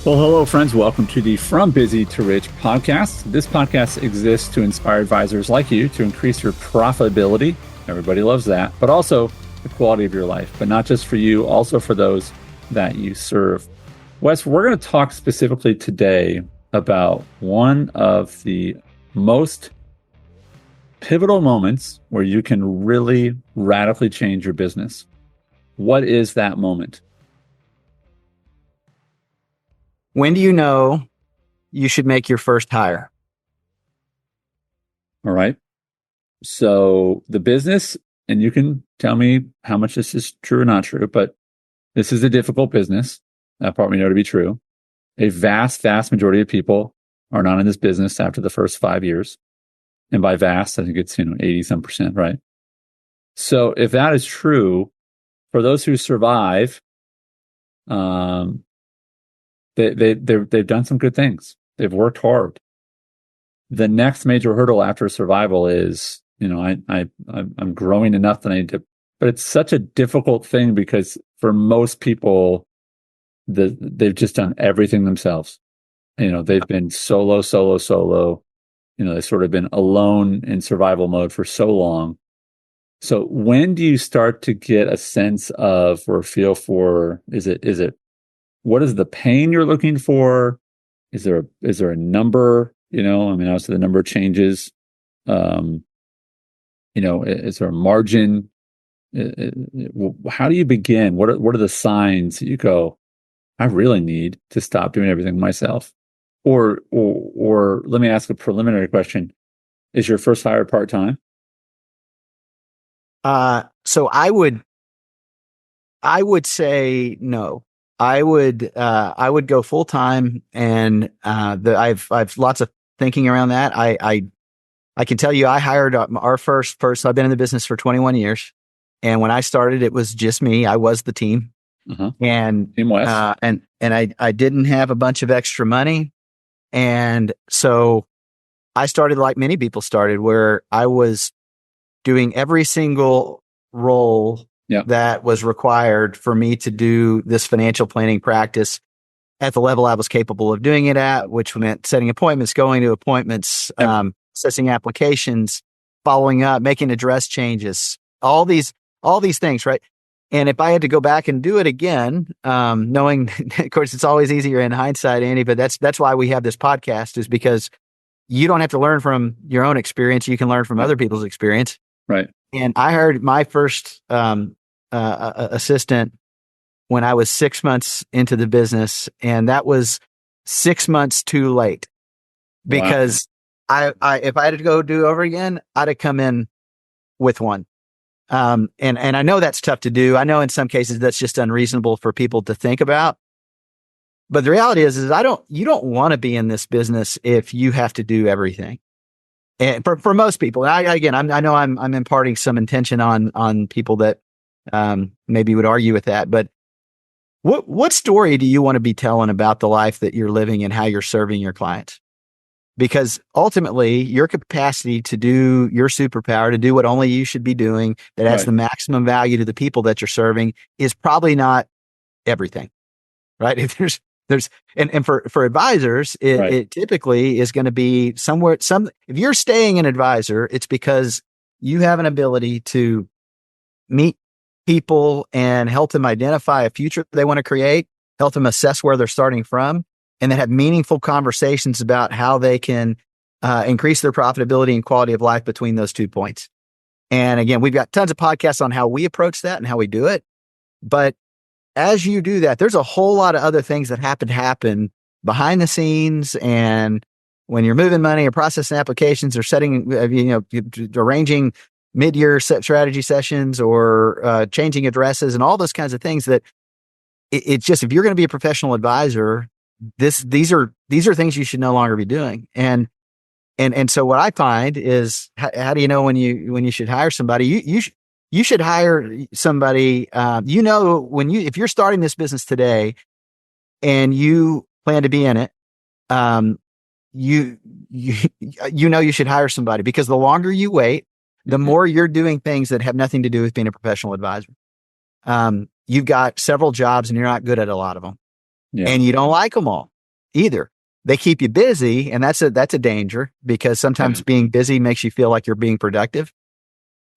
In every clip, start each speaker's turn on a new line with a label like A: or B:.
A: Well, hello, friends. Welcome to the From Busy to Rich podcast. This podcast exists to inspire advisors like you to increase your profitability. Everybody loves that, but also the quality of your life, but not just for you, also for those that you serve. Wes, we're going to talk specifically today about one of the most pivotal moments where you can really radically change your business. What is that moment?
B: When do you know you should make your first hire?
A: All right. So the business, and you can tell me how much this is true or not true, but this is a difficult business. That part we know to be true. A vast, vast majority of people are not in this business after the first 5 years. And by vast, I think it's, 80 some percent, right? So if that is true, for those who survive, they've done some good things. They've worked hard. The next major hurdle after survival is, I'm growing enough that I need to, but it's such a difficult thing because for most people, they've just done everything themselves. They've been solo. They've sort of been alone in survival mode for so long. So when do you start to get a sense of or feel for, is it, what is the pain you're looking for? Is there a number? Obviously the number changes. Is there a margin? How do you begin? What are the signs that you go, I really need to stop doing everything myself? Or let me ask a preliminary question. Is your first hire part-time?
B: So I would say no. I would go full time, and I've lots of thinking around that. I can tell you, I hired our first person. I've been in the business for 21 years, and when I started, it was just me. I was the team, and
A: Team West.
B: and I didn't have a bunch of extra money, and so I started like many people started, where I was doing every single role that was required for me to do this financial planning practice at the level I was capable of doing it at, which meant setting appointments, going to appointments, assessing applications, following up, making address changes, all these things, right? And if I had to go back and do it again, knowing, of course, it's always easier in hindsight, Andy, but that's why we have this podcast, is because you don't have to learn from your own experience. You can learn from other people's experience.
A: Right.
B: And I hired my first assistant when I was 6 months into the business, and that was 6 months too late, because I if I had to go do over again, I'd have come in with one. And I know that's tough to do. I know in some cases that's just unreasonable for people to think about. But the reality is you don't want to be in this business if you have to do everything. And for most people, I know I'm imparting some intention on people that maybe would argue with that. But what story do you want to be telling about the life that you're living and how you're serving your clients? Because ultimately, your capacity to do your superpower, to do what only you should be doing, that adds the maximum value to the people that you're serving, is probably not everything, right? If there's for advisors, it typically is going to be somewhere. If you're staying an advisor, it's because you have an ability to meet people and help them identify a future they want to create, help them assess where they're starting from, and then have meaningful conversations about how they can increase their profitability and quality of life between those 2 points. And again, we've got tons of podcasts on how we approach that and how we do it. But as you do that, there's a whole lot of other things that happen behind the scenes. And when you're moving money or processing applications or setting, arranging mid-year strategy sessions or changing addresses and all those kinds of things, that it's just, if you're going to be a professional advisor, these are things you should no longer be doing. And so what I find is, how do you know when you should hire somebody? You should hire somebody, if you're starting this business today and you plan to be in it, you should hire somebody, because the longer you wait, the more you're doing things that have nothing to do with being a professional advisor. You've got several jobs and you're not good at a lot of them.
A: Yeah.
B: and you don't like them all either. They keep you busy, and that's a danger, because sometimes being busy makes you feel like you're being productive,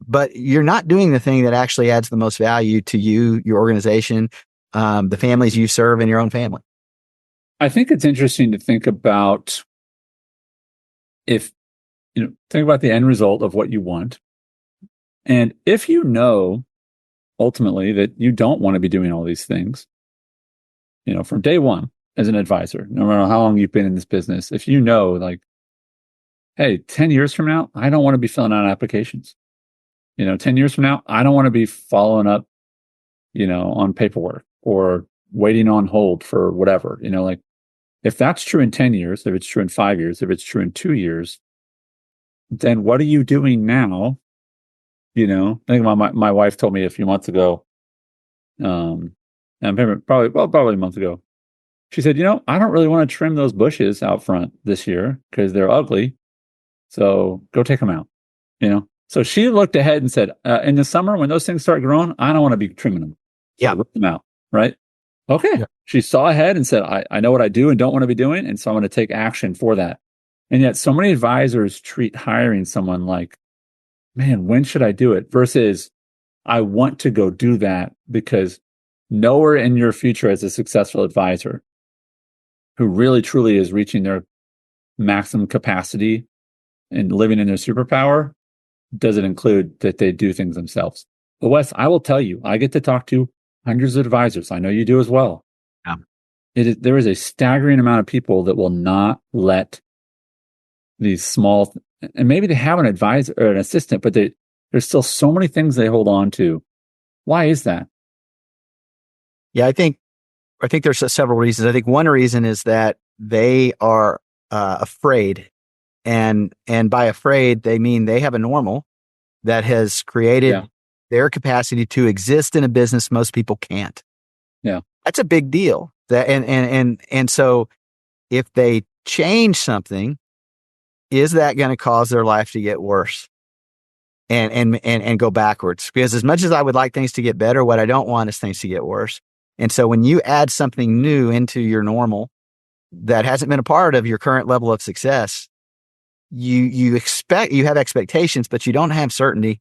B: but you're not doing the thing that actually adds the most value to you, your organization, the families you serve, and your own family.
A: I think it's interesting to think about think about the end result of what you want. And if you know ultimately that you don't want to be doing all these things, from day one as an advisor, no matter how long you've been in this business, if you know, like, hey, 10 years from now, I don't want to be filling out applications. 10 years from now, I don't want to be following up, on paperwork or waiting on hold for whatever, like, if that's true in 10 years, if it's true in 5 years, if it's true in 2 years, then what are you doing now? I think my wife told me a few months ago, and probably a month ago, she said, I don't really want to trim those bushes out front this year because they're ugly. So go take them out, So she looked ahead and said, in the summer, when those things start growing, I don't want to be trimming them. So rip them out. Right. Okay. Yeah. She saw ahead and said, I know what I do and don't want to be doing. And so I'm going to take action for that. And yet so many advisors treat hiring someone like, man, when should I do it? Versus I want to go do that, because nowhere in your future as a successful advisor who really truly is reaching their maximum capacity and living in their superpower does it include that they do things themselves. But Wes, I will tell you, I get to talk to hundreds of advisors. I know you do as well. Yeah. There is a staggering amount of people that will not let these small, and maybe they have an advisor or an assistant, but there's still so many things they hold on to. Why is that?
B: Yeah, I think there's several reasons. I think one reason is that they are afraid, and by afraid they mean they have a normal that has created their capacity to exist in a business most people can't.
A: Yeah,
B: that's a big deal. That and so if they change something, is that going to cause their life to get worse and go backwards? Because as much as I would like things to get better, what I don't want is things to get worse. And so when you add something new into your normal that hasn't been a part of your current level of success, you have expectations, but you don't have certainty.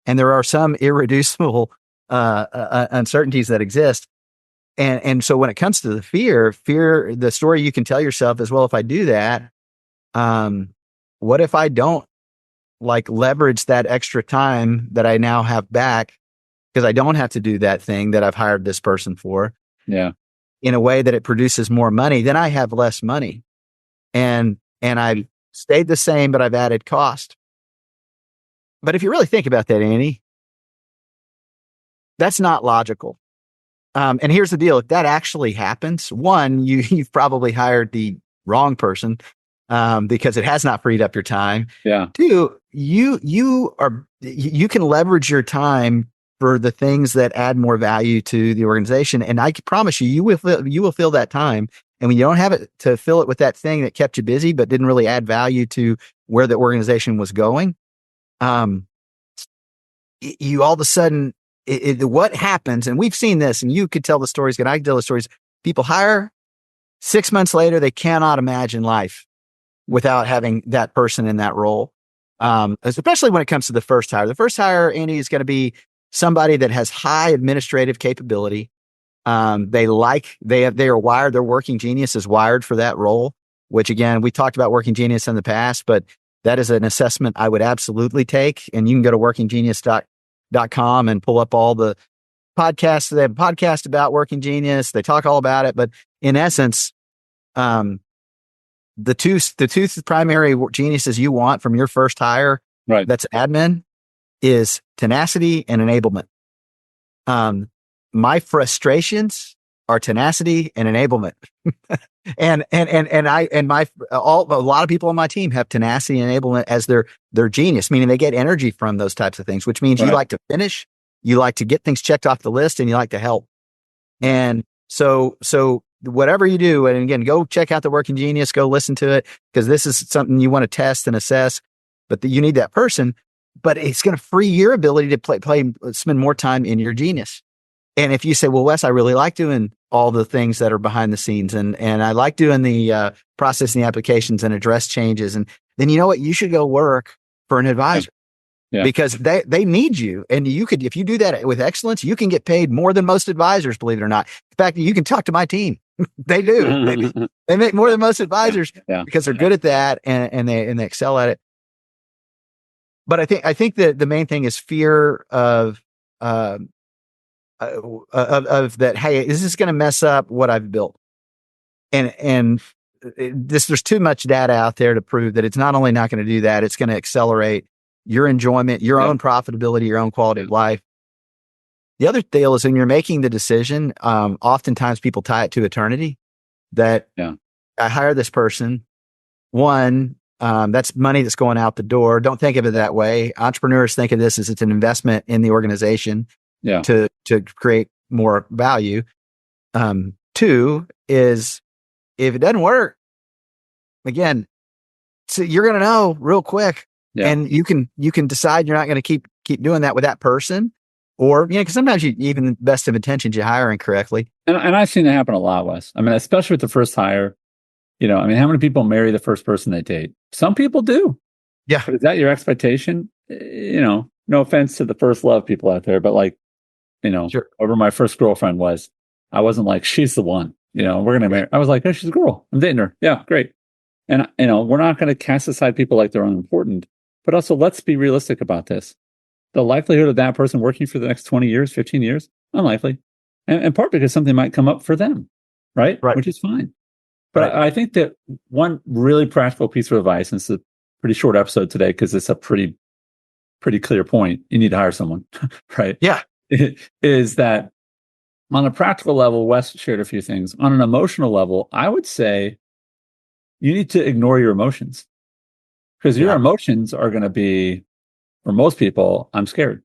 B: And there are some irreducible uncertainties that exist. And so when it comes to the fear, the story you can tell yourself is, well, if I do that, what if I don't leverage that extra time that I now have back, because I don't have to do that thing that I've hired this person for, in a way that it produces more money? Then I have less money, and I stayed the same, but I've added cost. But if you really think about that, Annie, that's not logical. And here's the deal: if that actually happens, one, you've probably hired the wrong person, because it has not freed up your time.
A: Yeah.
B: Two, you can leverage your time for the things that add more value to the organization. And I can promise you will fill that time. And when you don't have it to fill it with that thing that kept you busy, but didn't really add value to where the organization was going, you all of a sudden, what happens, and we've seen this, and you could tell the stories, and I can tell the stories. People hire, 6 months later, they cannot imagine life without having that person in that role. Especially when it comes to the first hire. The first hire, Andy, is going to be somebody that has high administrative capability. They are wired. Their working genius is wired for that role, which again, we talked about working genius in the past, but that is an assessment I would absolutely take. And you can go to workinggenius.com and pull up all the podcasts. They have a podcast about working genius. They talk all about it, but in essence, the two primary geniuses you want from your first hire,
A: right,
B: that's admin, is tenacity and enablement. My frustrations are tenacity and enablement. and a lot of people on my team have tenacity and enablement as their genius, meaning they get energy from those types of things, which means you like to finish, you like to get things checked off the list, and you like to help. And so whatever you do, and again, go check out the Working Genius, go listen to it, because this is something you want to test and assess, but you need that person, but it's going to free your ability to spend more time in your genius. And if you say, well, Wes, I really like doing all the things that are behind the scenes. And I like doing the processing the applications and address changes. And then you know what? You should go work for an advisor.
A: Yeah.
B: Because they need you. And you could, if you do that with excellence, you can get paid more than most advisors, believe it or not. In fact, you can talk to my team. They do. They make more than most advisors because they're good at that and they excel at it. But I think that the main thing is fear of that. Hey, is this going to mess up what I've built? And there's too much data out there to prove that it's not only not going to do that, it's going to accelerate your enjoyment, your own profitability, your own quality of life. The other deal is when you're making the decision, oftentimes people tie it to eternity. That I hire this person. One, that's money that's going out the door. Don't think of it that way. Entrepreneurs think of this as it's an investment in the organization to create more value. Two is if it doesn't work, again, so you're going to know real quick. And you can decide you're not going to keep doing that with that person, or because sometimes you even the best of intentions you hire incorrectly.
A: And I've seen that happen a lot, Wes. I mean, especially with the first hire. How many people marry the first person they date? Some people do. Yeah. But is that your expectation? No offense to the first love people out there, but whoever my first girlfriend was, I wasn't like, she's the one. We're gonna marry. I was like, oh, she's a girl. I'm dating her. Yeah, great. And we're not going to cast aside people like they're unimportant. But also, let's be realistic about this. The likelihood of that person working for the next 20 years, 15 years, unlikely. And part because something might come up for them, right? Which is fine. But I think that one really practical piece of advice, and it's a pretty short episode today because it's a pretty clear point. You need to hire someone, right? Yeah. Is that on a practical level, Wes shared a few things. On an emotional level, I would say you need to ignore your emotions. Because your emotions are going to be, for most people, I'm scared.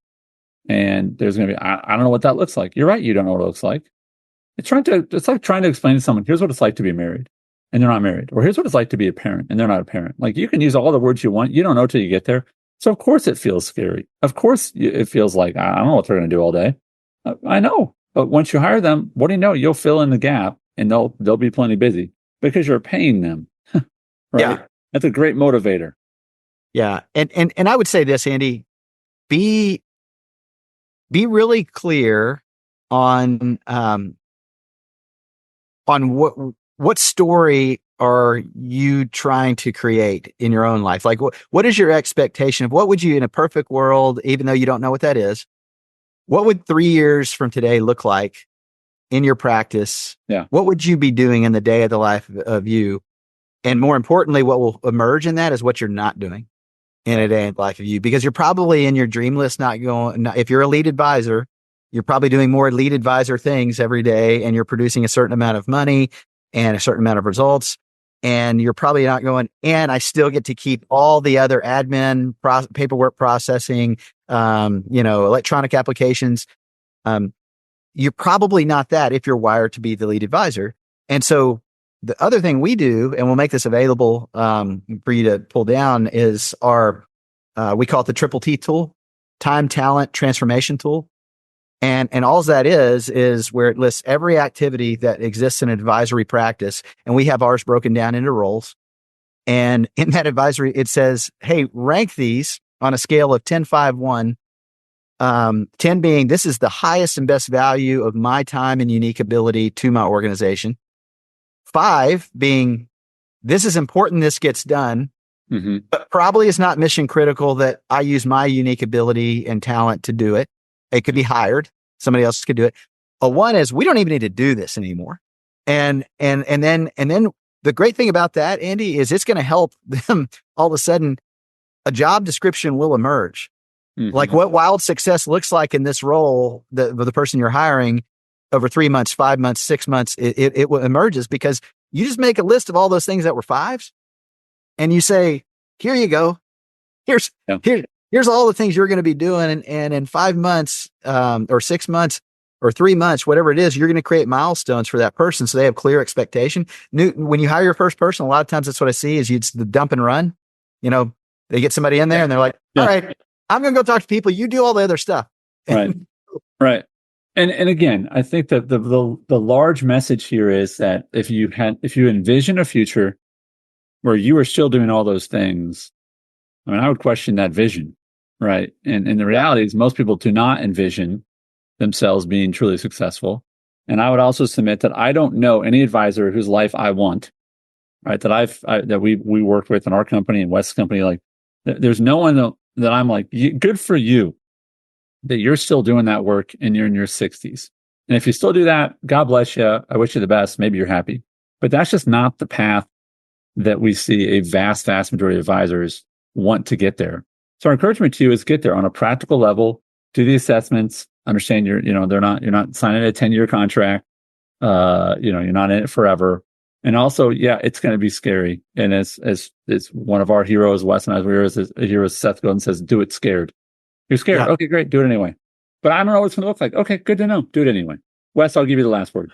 A: And there's going to be, I don't know what that looks like. You're right. You don't know what it looks like. It's like trying to explain to someone, here's what it's like to be married and they're not married. Or here's what it's like to be a parent and they're not a parent. Like you can use all the words you want. You don't know till you get there. So of course it feels scary. Of course it feels like, I don't know what they're going to do all day. I know. But once you hire them, what do you know? You'll fill in the gap and they'll be plenty busy because you're paying them. Right? Yeah. That's a great motivator.
B: Yeah. And I would say this, Andy, be really clear on what story are you trying to create in your own life? Like what is your expectation of what would you in a perfect world, even though you don't know what that is, what would 3 years from today look like in your practice? Yeah. What would you be doing in the day of the life of you? And more importantly, what will emerge in that is what you're not doing in a day in the life of you, because you're probably in your dream list, if you're a lead advisor, you're probably doing more lead advisor things every day and you're producing a certain amount of money and a certain amount of results. And you're probably not going, and I still get to keep all the other admin paperwork processing, electronic applications. You're probably not that if you're wired to be the lead advisor. And so the other thing we do, and we'll make this available for you to pull down, is our, we call it the Triple T tool, time, talent, transformation tool. And all that is where it lists every activity that exists in an advisory practice. And we have ours broken down into roles. And in that advisory, it says, hey, rank these on a scale of 10, 5, 1. 10 being, this is the highest and best value of my time and unique ability to my organization. 5 being, this is important, this gets done, but probably is not mission critical that I use my unique ability and talent to do it. It could be hired. Somebody else could do it. A 1 is, we don't even need to do this anymore. And then the great thing about that, Andy, is it's going to help them all of a sudden, a job description will emerge. Like what wild success looks like in this role, the person you're hiring over 3 months, 5 months, 6 months, it emerges because you just make a list of all those things that were 5s and you say, here you go. Here's all the things you're going to be doing. And in 5 months, or 6 months or 3 months, whatever it is, you're going to create milestones for that person. So they have clear expectation. When you hire your first person, a lot of times that's what I see is it's the dump and run. They get somebody in there and they're like, all right, I'm going to go talk to people. You do all the other stuff.
A: Right. And again, I think that the large message here is that if you envision a future where you are still doing all those things, I mean, I would question that vision, right? And the reality is most people do not envision themselves being truly successful. And I would also submit that I don't know any advisor whose life I want, right? That we worked with in our company and West's company. Like, there's no one that I'm like, good for you that you're still doing that work and you're in your 60s. And if you still do that, God bless you. I wish you the best. Maybe you're happy. But that's just not the path that we see a vast majority of advisors want to get there. So our encouragement to you is get there on a practical level, do the assessments, understand you're not signing a 10-year contract. You're not in it forever. And also, yeah, it's going to be scary. And as one of our heroes, Wes and I, a hero, Seth Godin says, do it scared. You're scared. Yeah. Okay, great. Do it anyway. But I don't know what it's going to look like. Okay, good to know. Do it anyway. Wes, I'll give you the last word.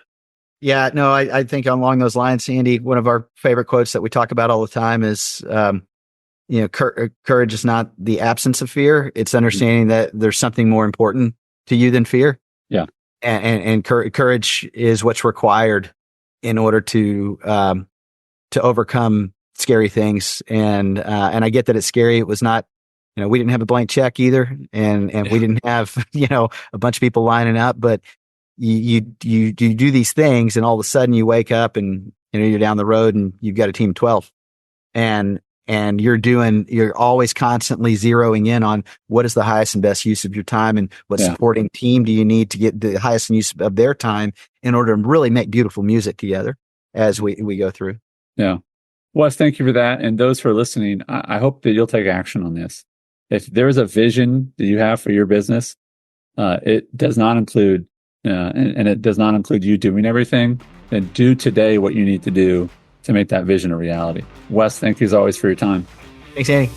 B: Yeah, no, I think along those lines, Sandy, one of our favorite quotes that we talk about all the time is, courage is not the absence of fear. It's understanding that there's something more important to you than fear.
A: Yeah.
B: And courage is what's required in order to overcome scary things. And I get that it's scary. It was not, we didn't have a blank check either. And we didn't have, a bunch of people lining up, but you do these things and all of a sudden you wake up and, you're down the road and you've got a team of 12 and you're always constantly zeroing in on what is the highest and best use of your time and what supporting team do you need to get the highest use of their time in order to really make beautiful music together as we go through.
A: Yeah. Wes, thank you for that. And those who are listening, I hope that you'll take action on this. If there's a vision that you have for your business, it does not include, and it does not include you doing everything, then do today what you need to do to make that vision a reality. Wes, thank you as always for your time.
B: Thanks, Andy.